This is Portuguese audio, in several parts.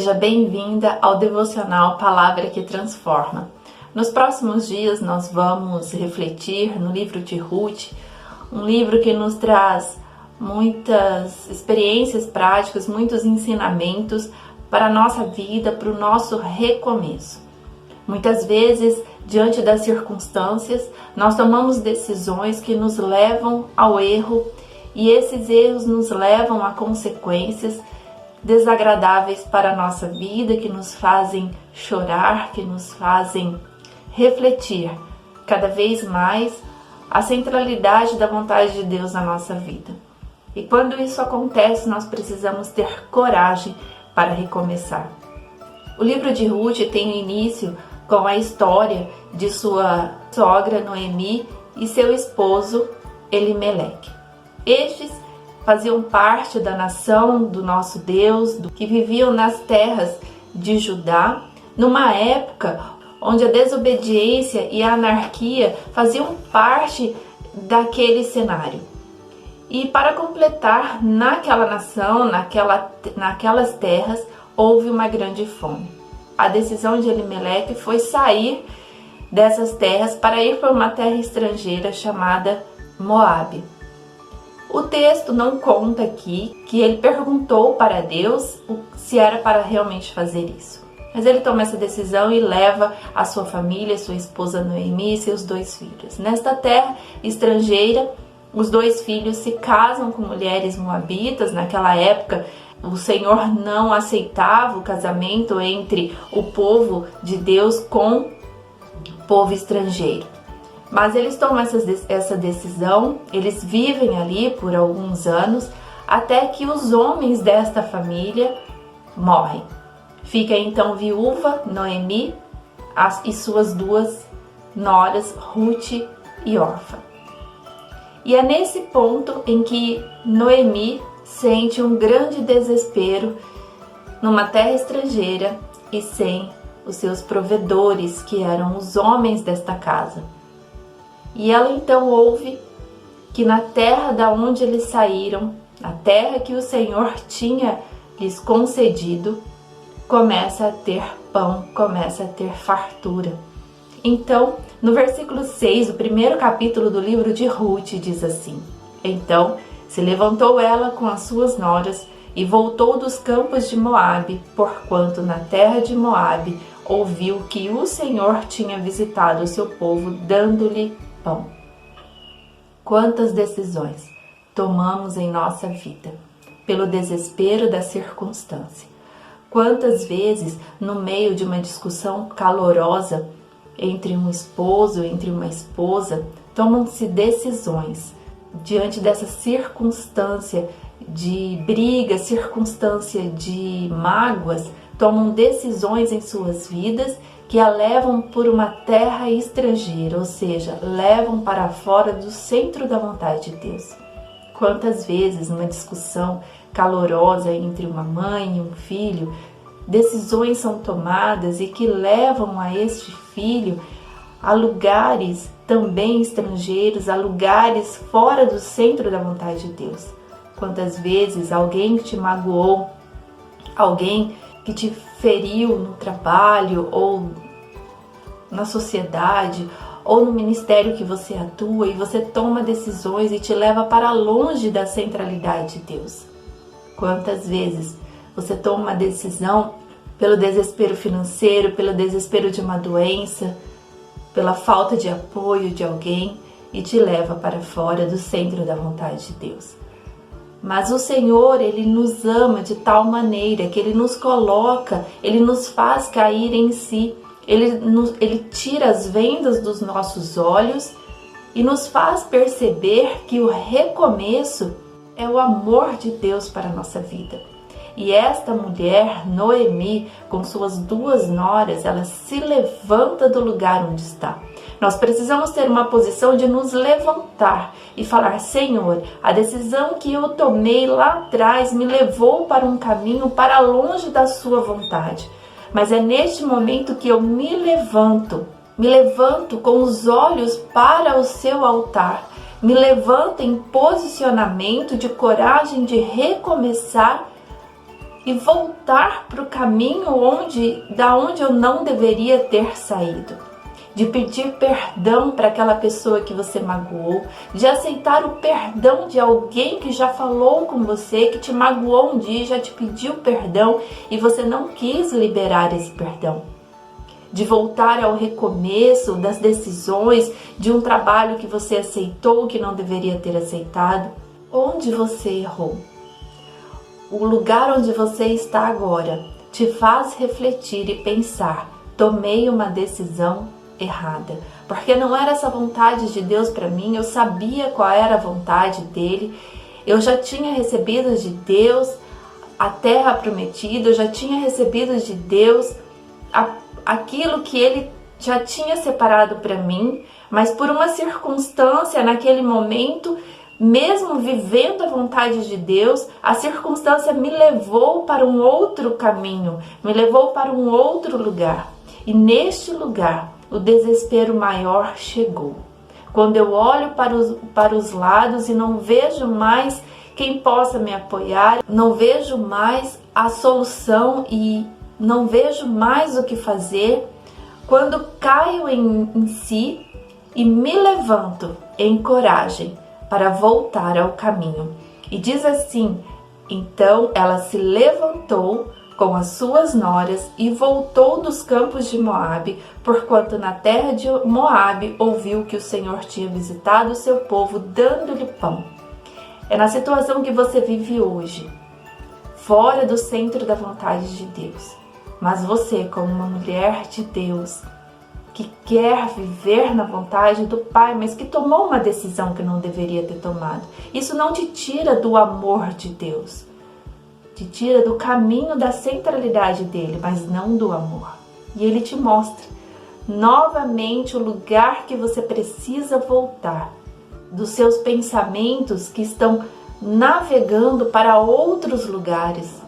Seja bem-vinda ao devocional Palavra que Transforma. Nos próximos dias nós vamos refletir no livro de Ruth, um livro que nos traz muitas experiências práticas, muitos ensinamentos para a nossa vida, para o nosso recomeço. Muitas vezes, diante das circunstâncias, nós tomamos decisões que nos levam ao erro e esses erros nos levam a consequências desagradáveis para a nossa vida, que nos fazem chorar, que nos fazem refletir cada vez mais a centralidade da vontade de Deus na nossa vida. E quando isso acontece, nós precisamos ter coragem para recomeçar. O livro de Ruth tem início com a história de sua sogra Noemi e seu esposo Elimeleque. Estes faziam parte da nação do nosso Deus, que viviam nas terras de Judá, numa época onde a desobediência e a anarquia faziam parte daquele cenário. E para completar, naquela nação, naquelas terras, houve uma grande fome. A decisão de Elimeleque foi sair dessas terras para ir para uma terra estrangeira chamada Moabe. O texto não conta aqui que ele perguntou para Deus se era para realmente fazer isso. Mas ele toma essa decisão e leva a sua família, sua esposa Noemi e seus 2 filhos. Nesta terra estrangeira, os 2 filhos se casam com mulheres moabitas. Naquela época, o Senhor não aceitava o casamento entre o povo de Deus com o povo estrangeiro. Mas eles tomam essa decisão, eles vivem ali por alguns anos, até que os homens desta família morrem. Fica então viúva Noemi e suas 2 noras, Ruth e Orfa. E é nesse ponto em que Noemi sente um grande desespero numa terra estrangeira e sem os seus provedores, que eram os homens desta casa. E ela então ouve que na terra da onde eles saíram, a terra que o Senhor tinha lhes concedido, começa a ter pão, começa a ter fartura. Então, no versículo 6, o primeiro capítulo do livro de Ruth diz assim: Então se levantou ela com as suas noras e voltou dos campos de Moabe, porquanto na terra de Moabe ouviu que o Senhor tinha visitado o seu povo, dando-lhe pão. Quantas decisões tomamos em nossa vida pelo desespero da circunstância? Quantas vezes, no meio de uma discussão calorosa entre um esposo, entre uma esposa, tomam-se decisões diante dessa circunstância de briga, circunstância de mágoas, tomam decisões em suas vidas que a levam por uma terra estrangeira, ou seja, levam para fora do centro da vontade de Deus. Quantas vezes, numa discussão calorosa entre uma mãe e um filho, decisões são tomadas e que levam a este filho a lugares também estrangeiros, a lugares fora do centro da vontade de Deus. Quantas vezes alguém te magoou, alguém que te feriu no trabalho ou na sociedade ou no ministério que você atua, e você toma decisões e te leva para longe da centralidade de Deus. Quantas vezes você toma uma decisão pelo desespero financeiro, pelo desespero de uma doença, pela falta de apoio de alguém e te leva para fora do centro da vontade de Deus. Mas o Senhor, Ele nos ama de tal maneira que Ele nos coloca, Ele nos faz cair em si, Ele tira as vendas dos nossos olhos e nos faz perceber que o recomeço é o amor de Deus para a nossa vida. E esta mulher, Noemi, com suas 2 noras, ela se levanta do lugar onde está. Nós precisamos ter uma posição de nos levantar e falar: Senhor, a decisão que eu tomei lá atrás me levou para um caminho para longe da sua vontade. Mas é neste momento que eu me levanto com os olhos para o seu altar, me levanto em posicionamento de coragem de recomeçar e voltar para o caminho da onde eu não deveria ter saído. De pedir perdão para aquela pessoa que você magoou, de aceitar o perdão de alguém que já falou com você, que te magoou um dia, já te pediu perdão e você não quis liberar esse perdão. De voltar ao recomeço das decisões, de um trabalho que você aceitou que não deveria ter aceitado. Onde você errou? O lugar onde você está agora te faz refletir e pensar: tomei uma decisão errada, porque não era essa vontade de Deus para mim. Eu sabia qual era a vontade dele, eu já tinha recebido de Deus a terra prometida, eu já tinha recebido de Deus aquilo que ele já tinha separado para mim, mas por uma circunstância naquele momento, mesmo vivendo a vontade de Deus, a circunstância me levou para um outro caminho, me levou para um outro lugar. E neste lugar, o desespero maior chegou. Quando eu olho para os lados e não vejo mais quem possa me apoiar, não vejo mais a solução e não vejo mais o que fazer, quando caio em si e me levanto em coragem para voltar ao caminho. E diz assim: então ela se levantou com as suas noras e voltou dos campos de Moabe, porquanto na terra de Moabe ouviu que o Senhor tinha visitado o seu povo, dando-lhe pão. É na situação que você vive hoje, fora do centro da vontade de Deus. Mas você, como uma mulher de Deus, que quer viver na vontade do Pai, mas que tomou uma decisão que não deveria ter tomado, isso não te tira do amor de Deus. Te tira do caminho da centralidade dele, mas não do amor. E ele te mostra novamente o lugar que você precisa voltar, dos seus pensamentos que estão navegando para outros lugares.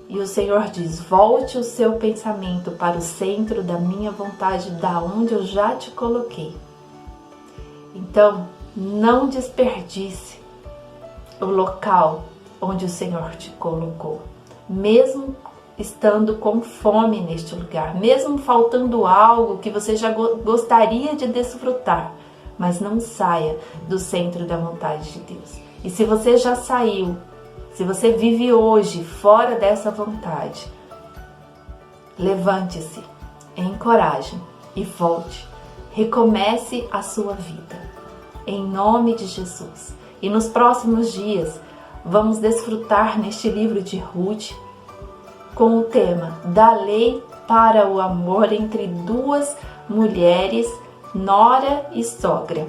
E o Senhor diz: volte o seu pensamento para o centro da minha vontade, da onde eu já te coloquei. Então, não desperdice o local onde o Senhor te colocou, mesmo estando com fome neste lugar, mesmo faltando algo que você já gostaria de desfrutar, mas não saia do centro da vontade de Deus. E se você já saiu, se você vive hoje fora dessa vontade, levante-se em coragem e volte, recomece a sua vida, em nome de Jesus. E nos próximos dias, vamos desfrutar neste livro de Ruth com o tema da lei para o amor entre duas mulheres, nora e sogra.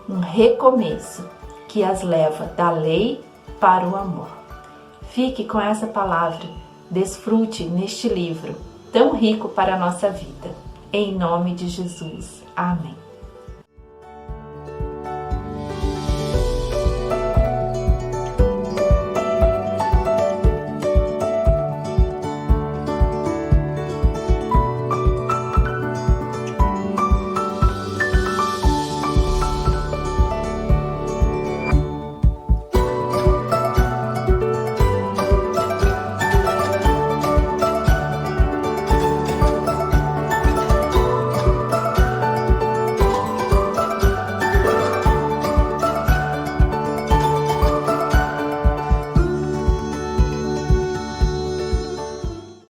Um recomeço que as leva da lei para o amor. Fique com essa palavra, desfrute neste livro tão rico para a nossa vida. Em nome de Jesus. Amém.